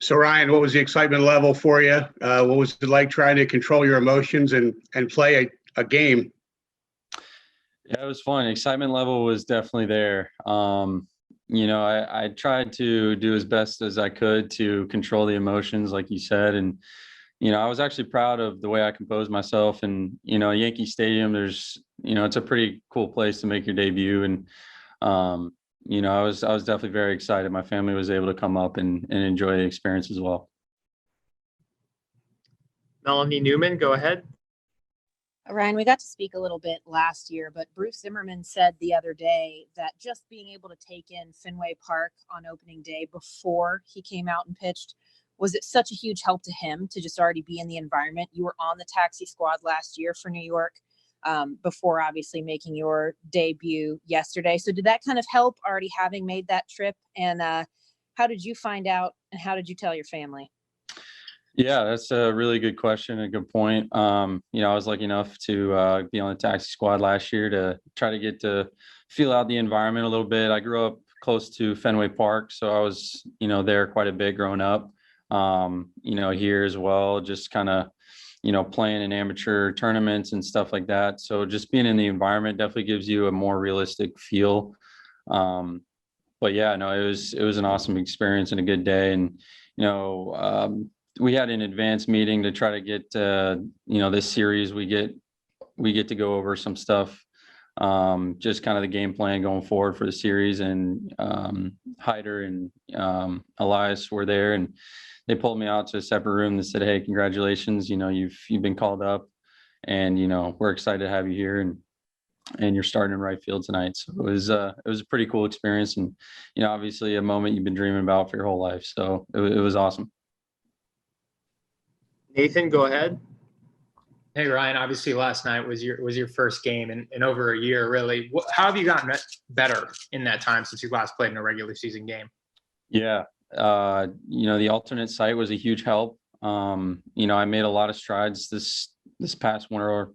So Ryan, what was the excitement level for you? What was it like trying to control your emotions and play a game? Yeah, it was fun. Excitement level was definitely there. I tried to do as best as I could to control the emotions, like you said. And, I was actually proud of the way I composed myself. And, Yankee Stadium, it's a pretty cool place to make your debut. And, I was definitely very excited. My family was able to come up and enjoy the experience as well. Melanie Newman, go ahead. Ryan, we got to speak a little bit last year, but Bruce Zimmerman said the other day that just being able to take in Fenway Park on opening day before he came out and pitched, was it such a huge help to him to just already be in the environment? You were on the taxi squad last year for New York before obviously making your debut yesterday. So did that kind of help already having made that trip? And how did you find out and how did you tell your family? Yeah, that's a really good question. A good point. I was lucky enough to be on the taxi squad last year to try to get to feel out the environment a little bit. I grew up close to Fenway Park, so I was, there quite a bit growing up. Here as well, just kind of, playing in amateur tournaments and stuff like that. So just being in the environment definitely gives you a more realistic feel. But yeah, no, it was an awesome experience and a good day. And, we had an advanced meeting to try to get this series we get to go over some stuff, just kind of the game plan going forward for the series. And Hyder and Elias were there, and they pulled me out to a separate room and said, "Hey, congratulations, you've been called up, and we're excited to have you here, and you're starting in right field tonight." So it was a pretty cool experience, and obviously a moment you've been dreaming about for your whole life. So it was awesome. Nathan, go ahead. Hey Ryan, obviously last night was your first game in over a year, really. How have you gotten better in that time since you last played in a regular season game? Yeah, the alternate site was a huge help. I made a lot of strides this past winter,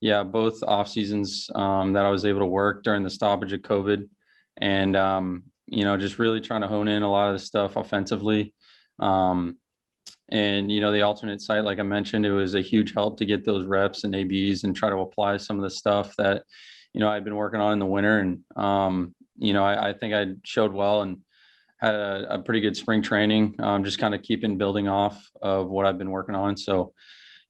both off seasons that I was able to work during the stoppage of COVID, and just really trying to hone in a lot of the stuff offensively. And, the alternate site, like I mentioned, it was a huge help to get those reps and ABs and try to apply some of the stuff that, I'd been working on in the winter. And, I think I showed well and had a pretty good spring training, just kind of building off of what I've been working on. So,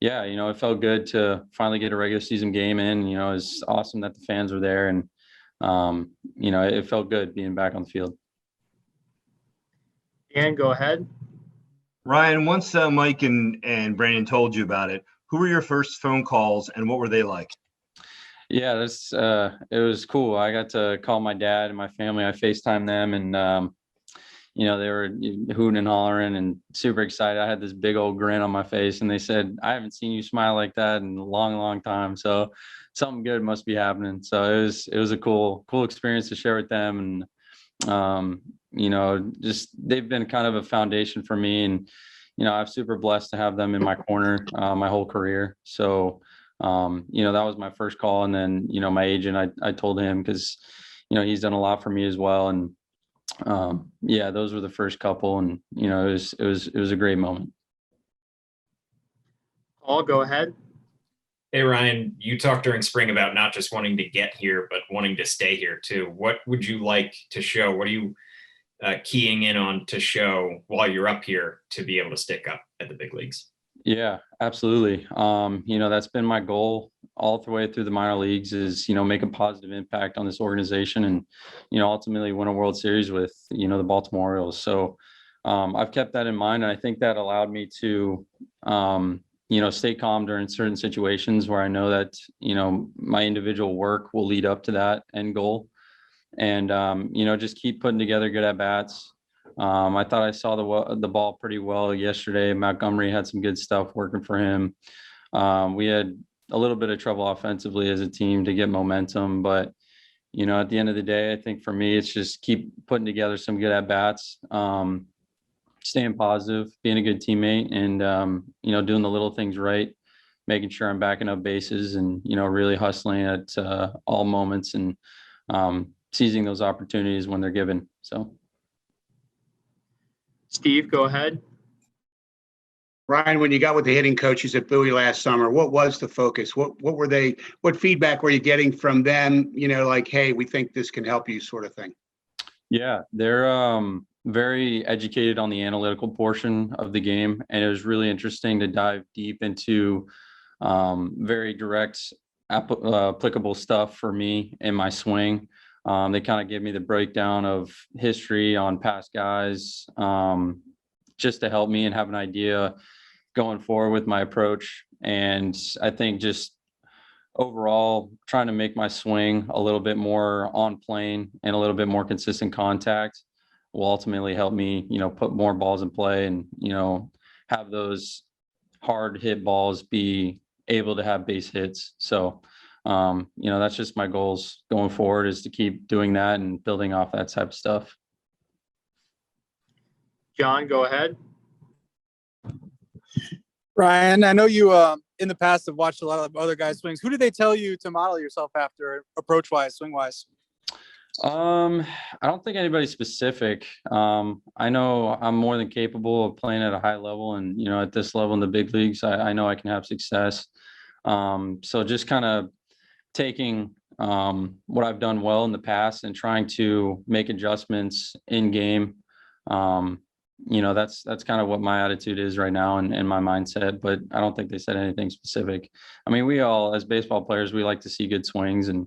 yeah, it felt good to finally get a regular season game in. It was awesome that the fans were there. And, it felt good being back on the field. Dan, go ahead. Ryan, once Mike and Brandon told you about it, who were your first phone calls and what were they like? Yeah, it was cool. I got to call my dad and my family. I FaceTimed them, and they were hooting and hollering and super excited. I had this big old grin on my face, and they said, "I haven't seen you smile like that in a long, long time." So something good must be happening. So it was a cool experience to share with them. And just they've been kind of a foundation for me, and I'm super blessed to have them in my corner my whole career. So that was my first call, and then my agent, I told him because he's done a lot for me as well. And those were the first couple, and it was a great moment. Paul, go ahead. Hey Ryan, you talked during spring about not just wanting to get here, but wanting to stay here too. What would you like to show? What are you keying in on to show while you're up here to be able to stick up at the big leagues? Yeah, absolutely. That's been my goal all the way through the minor leagues is, make a positive impact on this organization and, ultimately win a World Series with, the Baltimore Orioles. So I've kept that in mind. And I think that allowed me to, stay calm during certain situations where I know that, my individual work will lead up to that end goal. And, just keep putting together good at-bats. I thought I saw the ball pretty well yesterday. Montgomery had some good stuff working for him. We had a little bit of trouble offensively as a team to get momentum, but at the end of the day, I think for me, it's just keep putting together some good at-bats, staying positive, being a good teammate, and doing the little things right, making sure I'm backing up bases, and really hustling at all moments, and seizing those opportunities when they're given. So. Steve, go ahead. Ryan, when you got with the hitting coaches at Bowie last summer, what was the focus? What feedback were you getting from them? Like, hey, we think this can help you, sort of thing. Yeah, they're very educated on the analytical portion of the game, and it was really interesting to dive deep into very direct applicable stuff for me in my swing. They kind of gave me the breakdown of history on past guys, just to help me and have an idea going forward with my approach. And I think just overall trying to make my swing a little bit more on plane and a little bit more consistent contact will ultimately help me, put more balls in play and, have those hard hit balls be able to have base hits. So, that's just my goals going forward, is to keep doing that and building off that type of stuff. John, go ahead. Ryan, I know you in the past have watched a lot of other guys' swings. Who did they tell you to model yourself after, approach-wise, swing-wise? I don't think anybody specific. I know I'm more than capable of playing at a high level, and at this level in the big leagues, I know I can have success. So just kind of taking what I've done well in the past and trying to make adjustments in game. That's kind of what my attitude is right now and my mindset, but I don't think they said anything specific. I mean, we all, as baseball players, we like to see good swings, and,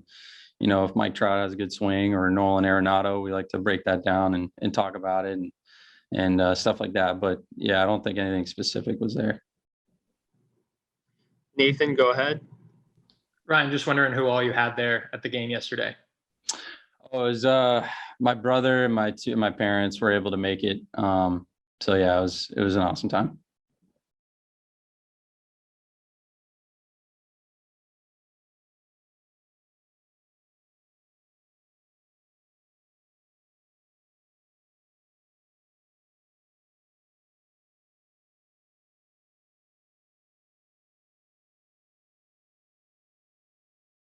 if Mike Trout has a good swing or Nolan Arenado, we like to break that down and talk about it and stuff like that. But yeah, I don't think anything specific was there. Nathan, go ahead. Ryan, just wondering who all you had there at the game yesterday. Oh, it was my brother and my parents were able to make it. So yeah, it was an awesome time.